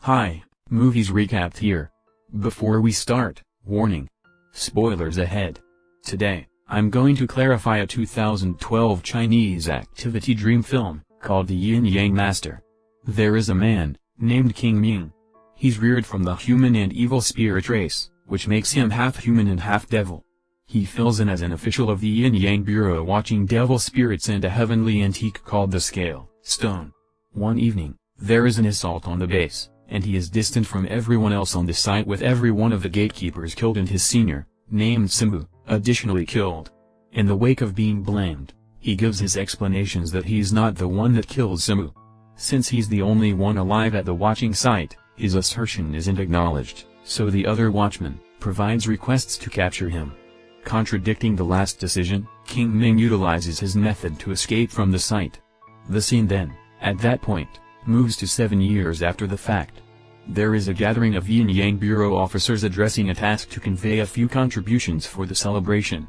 Hi, movies recapped here. Before we start, warning. Spoilers ahead. Today, I'm going to clarify a 2012 Chinese activity dream film, called the Yin Yang Master. There is a man, named Qing Ming. He's reared from the human and evil spirit race, which makes him half human and half devil. He fills in as an official of the Yin Yang Bureau watching devil spirits and a heavenly antique called the Scale Stone. One evening, there is an assault on the base, and he is distant from everyone else on the site with every one of the gatekeepers killed and his senior, named Cimu, additionally killed. In the wake of being blamed, he gives his explanations that he's not the one that killed Cimu. Since he's the only one alive at the watching site, his assertion isn't acknowledged, so the other watchman provides requests to capture him. Contradicting the last decision, Qing Ming utilizes his method to escape from the site. The scene then, at that point, moves to 7 years after the fact. There is a gathering of Yin Yang Bureau officers addressing a task to convey a few contributions for the celebration.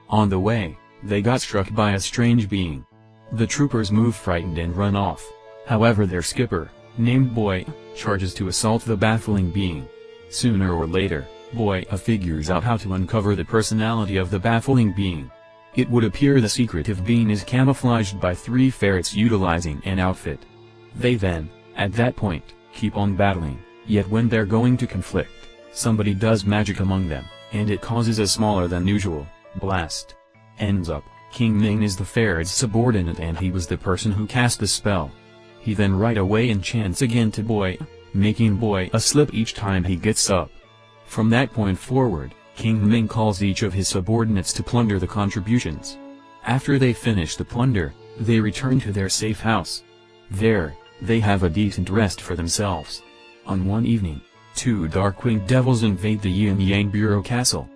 On the way, they got struck by a strange being. The troopers move frightened and run off. However, their skipper, named Boy, charges to assault the baffling being. Sooner or later, Boy figures out how to uncover the personality of the baffling being. It would appear the secretive being is camouflaged by 3 ferrets utilizing an outfit. They then, at that point, keep on battling, yet when they're going to conflict, somebody does magic among them, and it causes a smaller than usual blast. Ends up, Qing Ming is the ferret's subordinate and he was the person who cast the spell. He then right away enchants again to Boy, making Boy slip each time he gets up. From that point forward, Qing Ming calls each of his subordinates to plunder the contributions. After they finish the plunder, they return to their safe house. There, they have a decent rest for themselves. On one evening, 2 dark-winged devils invade the Yin Yang Bureau castle.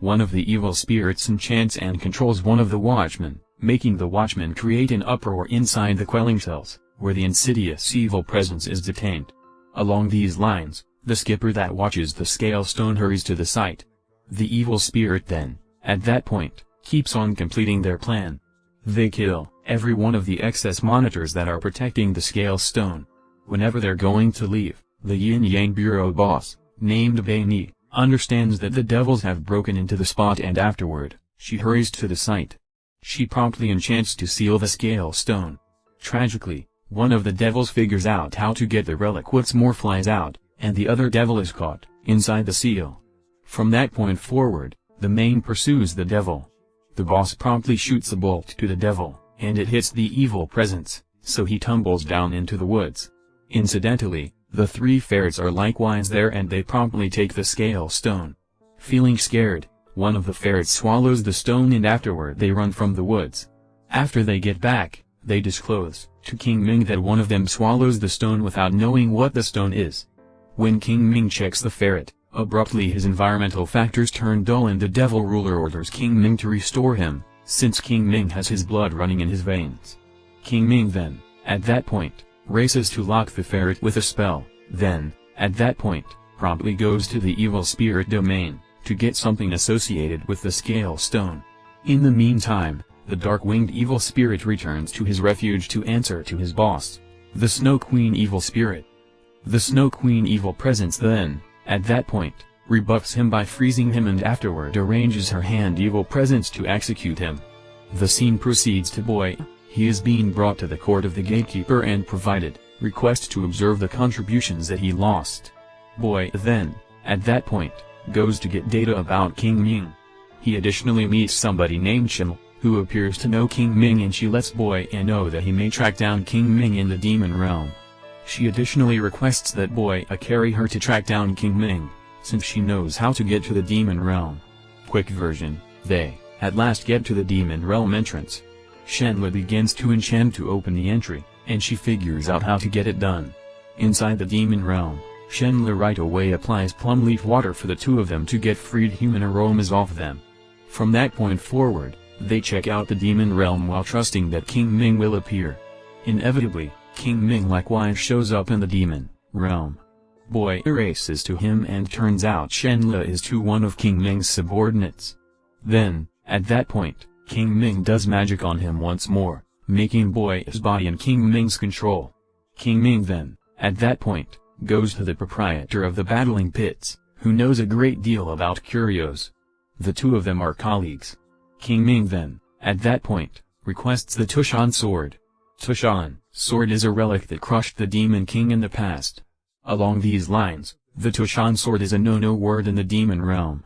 One of the evil spirits enchants and controls one of the watchmen, making the watchman create an uproar inside the quelling cells, where the insidious evil presence is detained. Along these lines, the skipper that watches the Scale Stone hurries to the site. The evil spirit then, at that point, keeps on completing their plan. They kill every one of the excess monitors that are protecting the Scale Stone. Whenever they're going to leave, the Yin Yang Bureau boss, named Baini, understands that the devils have broken into the spot and afterward, she hurries to the site. She promptly enchants to seal the Scale Stone. Tragically, one of the devils figures out how to get the relic what's more flies out, and the other devil is caught inside the seal. From that point forward, the main pursues the devil. The boss promptly shoots a bolt to the devil, and it hits the evil presence, so he tumbles down into the woods. Incidentally, the 3 ferrets are likewise there and they promptly take the Scale Stone. Feeling scared, one of the ferrets swallows the stone and afterward they run from the woods. After they get back, they disclose to Qing Ming that one of them swallows the stone without knowing what the stone is. When Qing Ming checks the ferret, abruptly his environmental factors turn dull and the devil ruler orders Qing Ming to restore him, since Qing Ming has his blood running in his veins. Qing Ming then, at that point, races to lock the ferret with a spell, then, at that point, promptly goes to the evil spirit domain, to get something associated with the Scale Stone. In the meantime, the dark-winged evil spirit returns to his refuge to answer to his boss, the Snow Queen evil spirit. The Snow Queen evil presence then, at that point, rebuffs him by freezing him and afterward arranges her hand evil presence to execute him. The scene proceeds to Boy. He is being brought to the court of the gatekeeper and provided request to observe the contributions that he lost. Boy then, at that point, goes to get data about Qing Ming. He additionally meets somebody named Cimu, who appears to know Qing Ming and she lets Boy know that he may track down Qing Ming in the demon realm. She additionally requests that Boy carry her to track down Qing Ming, since she knows how to get to the demon realm. Quick version, they, at last get to the demon realm entrance. Shenle begins to enchant to open the entry, and she figures out how to get it done. Inside the demon realm, Shenle right away applies plum leaf water for the 2 of them to get freed human aromas off them. From that point forward, they check out the demon realm while trusting that Qing Ming will appear. Inevitably, Qing Ming likewise shows up in the demon realm. Boy races to him and turns out Shenle is one of Qing Ming's subordinates. Then, at that point, Qing Ming does magic on him once more, making Boy's body in Qing Ming's control. Qing Ming then, at that point, goes to the proprietor of the battling pits, who knows a great deal about curios. The two of them are colleagues. Qing Ming then, at that point, requests the Tushan sword. Tushan sword is a relic that crushed the Demon King in the past. Along these lines, the Tushan sword is a no-no word in the demon realm.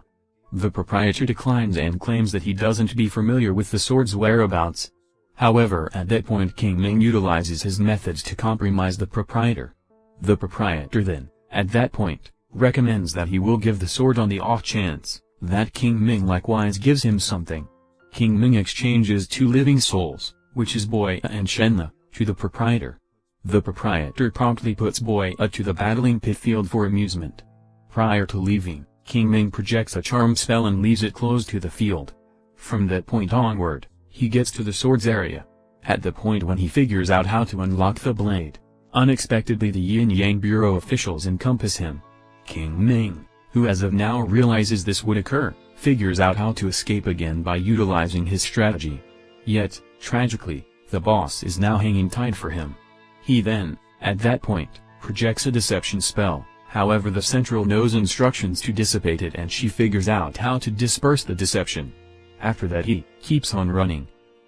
The proprietor declines and claims that he doesn't be familiar with the sword's whereabouts. However, at that point Qing Ming utilizes his methods to compromise the proprietor. The proprietor then, at that point, recommends that he will give the sword on the off chance that Qing Ming likewise gives him something. Qing Ming exchanges 2 living souls, which is Boya and Shenla, to the proprietor. The proprietor promptly puts Boya to the battling pit field for amusement. Prior to leaving, Qing Ming projects a charm spell and leaves it closed to the field. From that point onward, he gets to the sword's area. At the point when he figures out how to unlock the blade, unexpectedly the Yin Yang Bureau officials encompass him. Qing Ming, who as of now realizes this would occur, figures out how to escape again by utilizing his strategy. Yet, tragically, the boss is now hanging tight for him. He then, at that point, projects a deception spell, however the central knows instructions to dissipate it and she figures out how to disperse the deception. After that he keeps on running.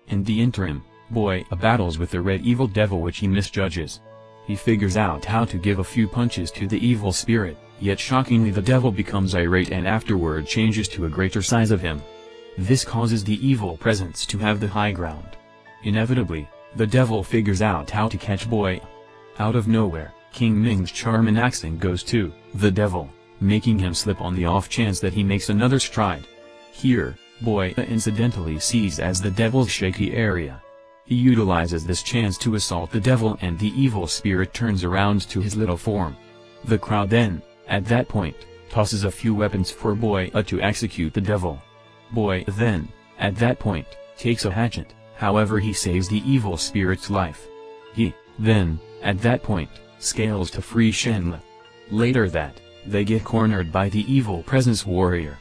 In the interim, Boya battles with the red evil devil which he misjudges. He figures out how to give a few punches to the evil spirit, yet shockingly the devil becomes irate and afterward changes to a greater size of him. This causes the evil presence to have the high ground. Inevitably, the devil figures out how to catch Boya. Out of nowhere, Qing Ming's charm and axing goes to the devil, making him slip on the off chance that he makes another stride. Here, Boya incidentally sees as the devil's shaky area. He utilizes this chance to assault the devil and the evil spirit turns around to his little form. The crowd then, at that point, tosses a few weapons for Boya to execute the devil. Boya then, at that point, takes a hatchet, however he saves the evil spirit's life. He, then, at that point, scales to free Shenla. Later they get cornered by the evil presence warrior.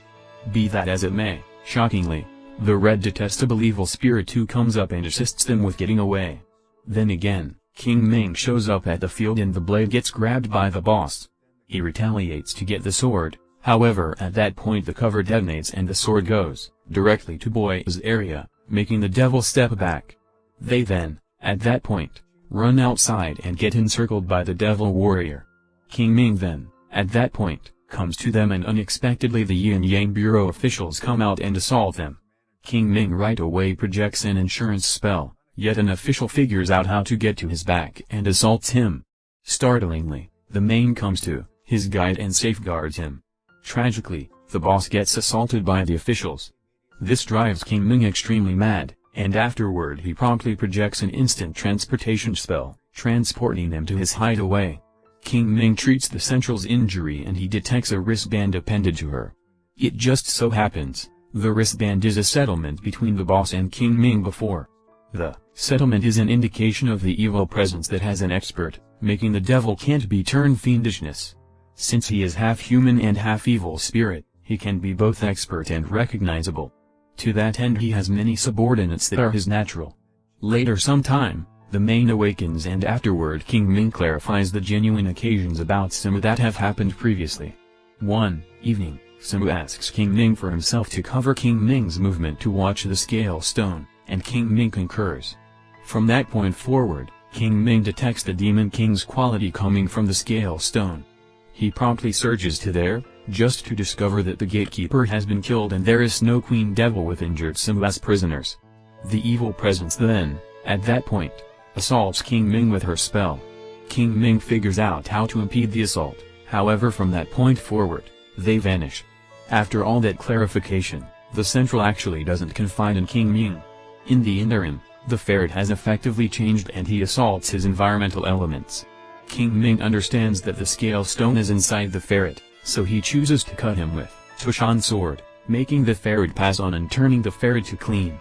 Be that as it may, shockingly, the red detestable evil spirit too comes up and assists them with getting away. Then again, Qing Ming shows up at the field and the blade gets grabbed by the boss. He retaliates to get the sword, however at that point the cover detonates and the sword goes directly to Boya's area, making the devil step back. They then, at that point, run outside and get encircled by the devil warrior. Qing Ming then, at that point, comes to them and unexpectedly the Yin Yang Bureau officials come out and assault them. Qing Ming right away projects an insurance spell, yet an official figures out how to get to his back and assaults him. Startlingly, the main comes to his guide and safeguards him. Tragically, the boss gets assaulted by the officials. This drives Qing Ming extremely mad, and afterward he promptly projects an instant transportation spell, transporting them to his hideaway. Qing Ming treats the Central's injury and he detects a wristband appended to her. It just so happens, the wristband is a settlement between the boss and Qing Ming before. The settlement is an indication of the evil presence that has an expert, making the devil can't be turned fiendishness. Since he is half human and half evil spirit, he can be both expert and recognizable. To that end he has many subordinates that are his natural. Later sometime, the main awakens and afterward Qing Ming clarifies the genuine occasions about Cimu that have happened previously. One evening, Cimu asks Qing Ming for himself to cover Qing Ming's movement to watch the scale stone, and Qing Ming concurs. From that point forward, Qing Ming detects the Demon King's quality coming from the scale stone. He promptly surges to there, just to discover that the gatekeeper has been killed and there is Snow Queen Devil with injured Cimu as prisoners. The evil presence then, at that point, assaults Qing Ming with her spell. Qing Ming figures out how to impede the assault, however from that point forward, they vanish. After all that clarification, the Central actually doesn't confide in Qing Ming. In the interim, the ferret has effectively changed and he assaults his environmental elements. Qing Ming understands that the scale stone is inside the ferret, so he chooses to cut him with Tushan sword, making the ferret pass on and turning the ferret to clean.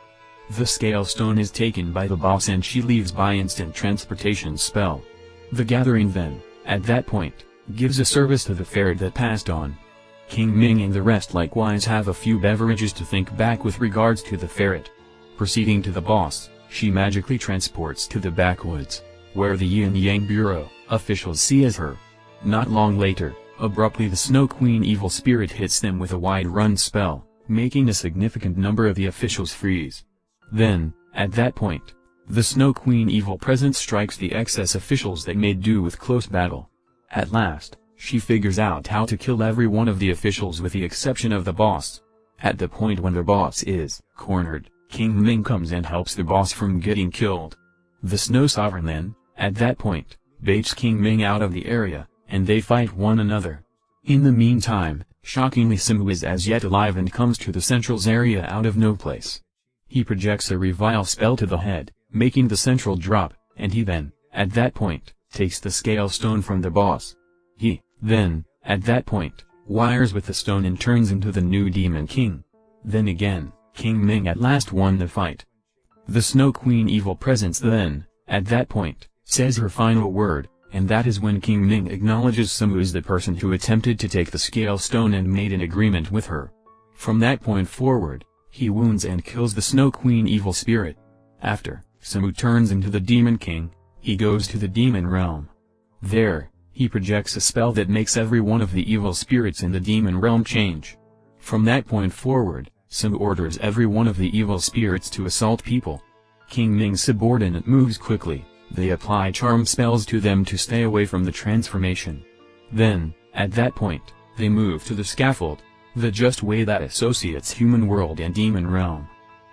The scale stone is taken by the boss and she leaves by instant transportation spell. The gathering then, at that point, gives a service to the ferret that passed on. Qing Ming and the rest likewise have a few beverages to think back with regards to the ferret. Proceeding to the boss, she magically transports to the backwoods, where the Yin Yang Bureau officials see as her. Not long later, abruptly the Snow Queen evil spirit hits them with a wide run spell, making a significant number of the officials freeze. Then, at that point, the Snow Queen evil presence strikes the excess officials that made do with close battle. At last, she figures out how to kill every one of the officials with the exception of the boss. At the point when the boss is cornered, Qing Ming comes and helps the boss from getting killed. The Snow Sovereign then, at that point, baits Qing Ming out of the area, and they fight one another. In the meantime, shockingly Cimu is as yet alive and comes to the Central's area out of no place. He projects a revile spell to the head, making the Central drop, and he then, at that point, takes the scale stone from the boss. He, then, at that point, wires with the stone and turns into the new Demon King. Then again, Qing Ming at last won the fight. The Snow Queen evil presence then, at that point, says her final word, and that is when Qing Ming acknowledges Cimu is the person who attempted to take the scale stone and made an agreement with her. From that point forward, he wounds and kills the Snow Queen evil spirit. After, Cimu turns into the Demon King, he goes to the demon realm. There, he projects a spell that makes every one of the evil spirits in the demon realm change. From that point forward, Cimu orders every one of the evil spirits to assault people. Qing Ming's subordinate moves quickly, they apply charm spells to them to stay away from the transformation. Then, at that point, they move to the scaffold, the just way that associates human world and demon realm.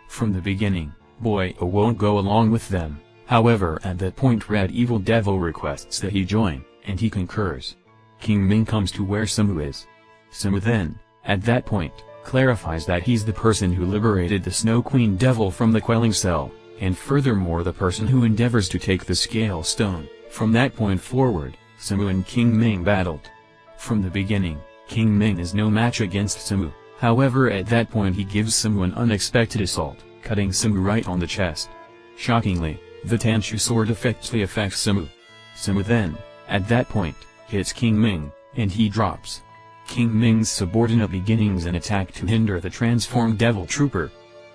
From the beginning, Boy won't go along with them, however at that point Red Evil Devil requests that he join, and he concurs. Qing Ming comes to where Cimu is. Cimu then, at that point, clarifies that he's the person who liberated the Snow Queen Devil from the quelling cell, and furthermore the person who endeavors to take the scale stone. From that point forward, Cimu and Qing Ming battled. From the beginning, Qing Ming is no match against Cimu, however at that point he gives Cimu an unexpected assault, cutting Cimu right on the chest. Shockingly, the Tanshu sword effectively affects Cimu. Cimu then, at that point, hits Qing Ming, and he drops. Qing Ming's subordinate beginnings an attack to hinder the transformed devil trooper.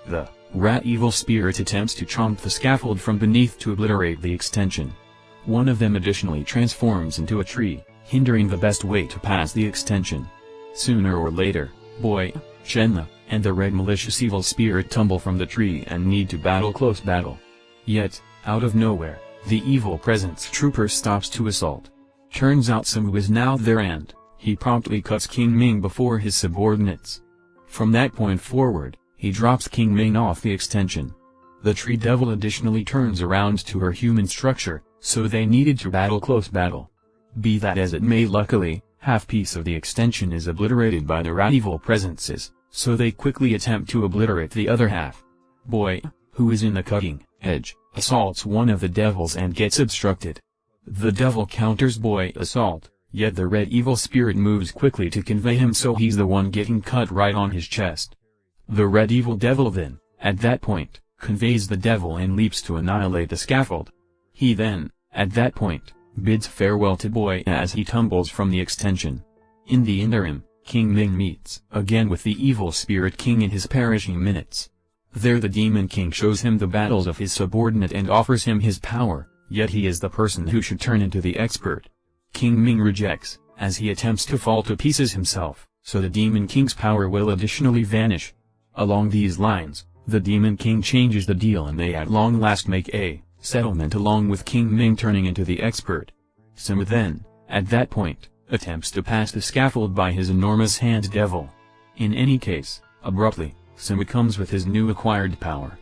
The rat evil spirit attempts to chomp the scaffold from beneath to obliterate the extension. One of them additionally transforms into a tree, hindering the best way to pass the extension. Sooner or later, Boy, Shenla, and the red malicious evil spirit tumble from the tree and need to battle close battle. Yet, out of nowhere, the evil presence trooper stops to assault. Turns out Cimu is now there and he promptly cuts Qing Ming before his subordinates. From that point forward, he drops Qing Ming off the extension. The tree devil additionally turns around to her human structure, so they needed to battle close battle. Be that as it may, luckily, half piece of the extension is obliterated by the rat evil presences, so they quickly attempt to obliterate the other half. Boy, who is in the cutting edge, assaults one of the devils and gets obstructed. The devil counters Boy assault, yet the red evil spirit moves quickly to convey him so he's the one getting cut right on his chest. The red evil devil then, at that point, conveys the devil and leaps to annihilate the scaffold. He then, at that point, bids farewell to Boy as he tumbles from the extension. In the interim, Qing Ming meets again with the evil spirit king in his perishing minutes. There the demon king shows him the battles of his subordinate and offers him his power, yet he is the person who should turn into the expert. Qing Ming rejects, as he attempts to fall to pieces himself, so the demon king's power will additionally vanish. Along these lines, the demon king changes the deal and they at long last make a settlement along with Qing Ming turning into the expert. Cimu then, at that point, attempts to pass the scaffold by his enormous hand devil. In any case, abruptly, Cimu comes with his new acquired power.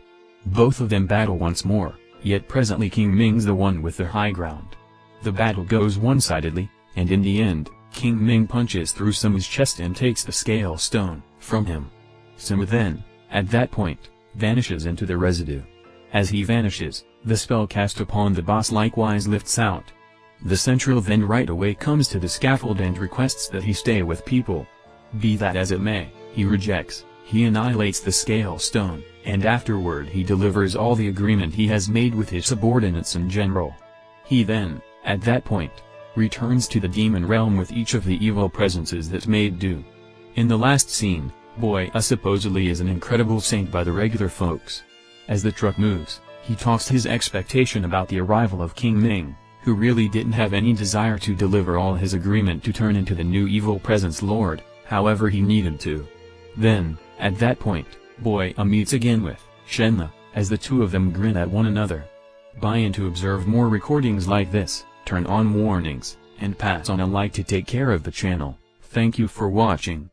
Both of them battle once more, yet presently Qing Ming's the one with the high ground. The battle goes one-sidedly, and in the end, Qing Ming punches through Cimu's chest and takes the scale stone from him. Cimu then, at that point, vanishes into the residue. As he vanishes, the spell cast upon the boss likewise lifts out. The Central then right away comes to the scaffold and requests that he stay with people. Be that as it may, he rejects, he annihilates the scale stone, and afterward he delivers all the agreement he has made with his subordinates in general. He then, at that point, returns to the demon realm with each of the evil presences that made do. In the last scene, Boy supposedly is an incredible saint by the regular folks. As the truck moves, he talks his expectation about the arrival of Qing Ming, who really didn't have any desire to deliver all his agreement to turn into the new evil presence lord, however he needed to. Then, at that point, Boy meets again with Shenla, as the two of them grin at one another. Buy in to observe more recordings like this, turn on warnings, and pass on a like to take care of the channel. Thank you for watching.